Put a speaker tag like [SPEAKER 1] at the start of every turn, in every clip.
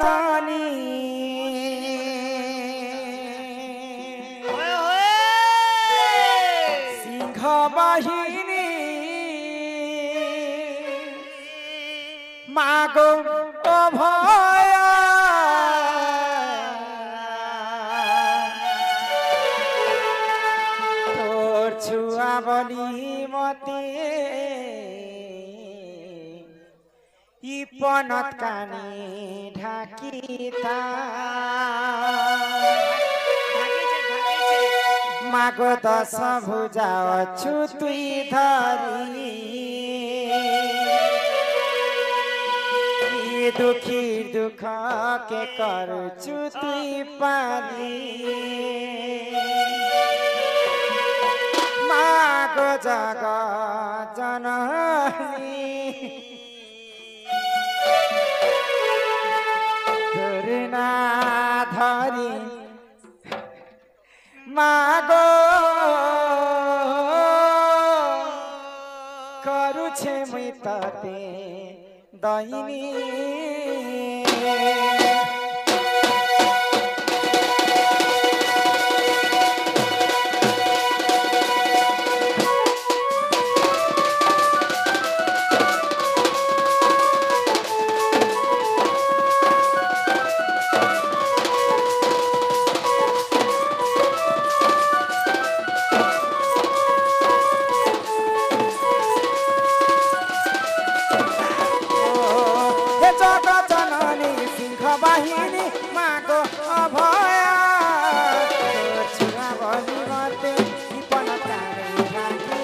[SPEAKER 1] जननी सिंह बाहिनी मागो अभय तोर छुआ बनी मते पनत कानी ढाकिता मागो दस भुजा छु तुई धरी दुखी दुख के करुछु तुई पारी मागो जग जननी धरी मागो करुछे मुई तते दहिनी बाहिनी मागो अभय छुआ बनी मते पनत कानी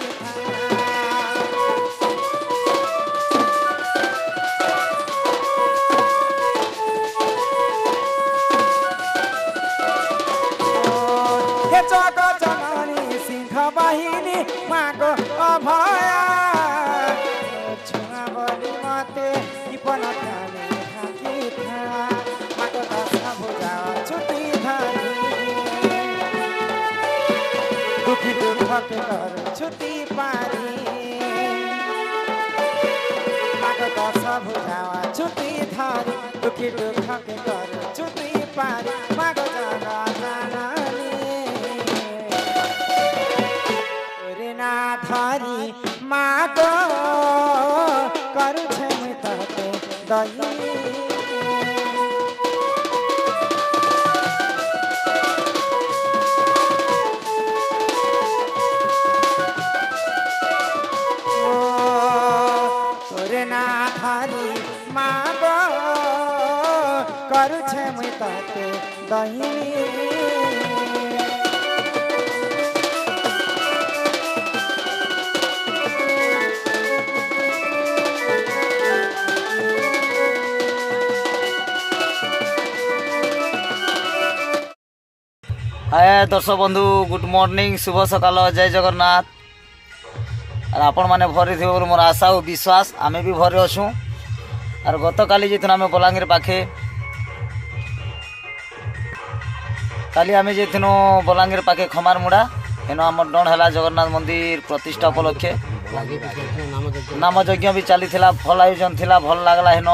[SPEAKER 1] हे जग जननी सिंह बाहिनी मागो अभय छुआ बनी मते पनत कानी दुखी दुख के कर छुट्टी पारी मागो दस भुजावा छुट्टी धारी दुखी दुख के कर छुट्टी पारी मागो जग जननी रे ना धारी मागो करुछे मुई तते दहिनी मागो करुछे मुई तते दहिनी
[SPEAKER 2] हाय दर्शक बंधु गुड मॉर्निंग शुभ सकाल जय जगन्नाथ और आपण माने भरी थे मोर आशा और विश्वास आमे भी भरे अच्छू और गत काली जेथुन आमे बलांगीर पाखे काली आमे जेथुन बलांगीर पाखे खमार मुड़ा हेन आम डण है जगन्नाथ मंदिर प्रतिष्ठा उपलक्षे नाम यज्ञ भी चली भल आयोजन थिला भल लगला हेन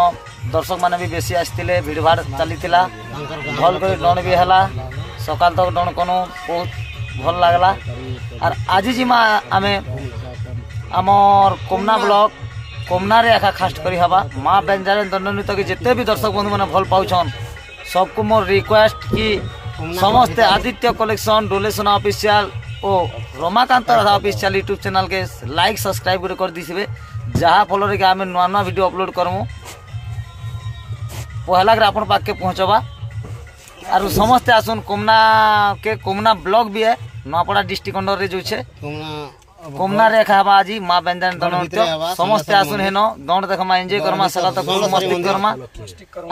[SPEAKER 2] दर्शक माने भी बेसी आसते भीड़ भाड़ चली भल कर डण भी है सकाल तक डण कनु बहुत भल लगला और आज जिमा आमे आमर कोमना ब्लॉक कोमना रे एका खास्ट करी हवा माँ बेंजारे दंडनीत के जिते भी दर्शक बंधु मैंने भल पाउछन सबको मोर रिक्वेस्ट कि समस्ते आदित्य कलेक्शन डोलेशन ऑफिशियल ओ Ramakant Radha official YouTube channel के लाइक सब्सक्राइब कर दीजिए जहाँ फल कि आम नुआ नुआ वीडियो अपलोड करमु पहला अपन पाक के पहुँचवा और समस्ते आसन कोमना ब्लॉक भी है नुआपड़ा डिस्ट्रिक्ट अंडर रे जो छे कोमना रेखा हवा आज माँ बेंजान दंडनीत समस्ते आसन हेन दौड़ देखमा एंजॉय करमा सकाल तक मस्ती करमा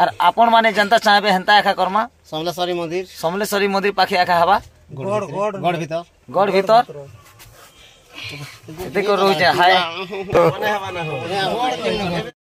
[SPEAKER 2] और आपण माने जनता चाहे हेंता एका करमा समलेश्वरी मंदिर पाखे एका हवा गढ़ भीतर देखो रोज हाय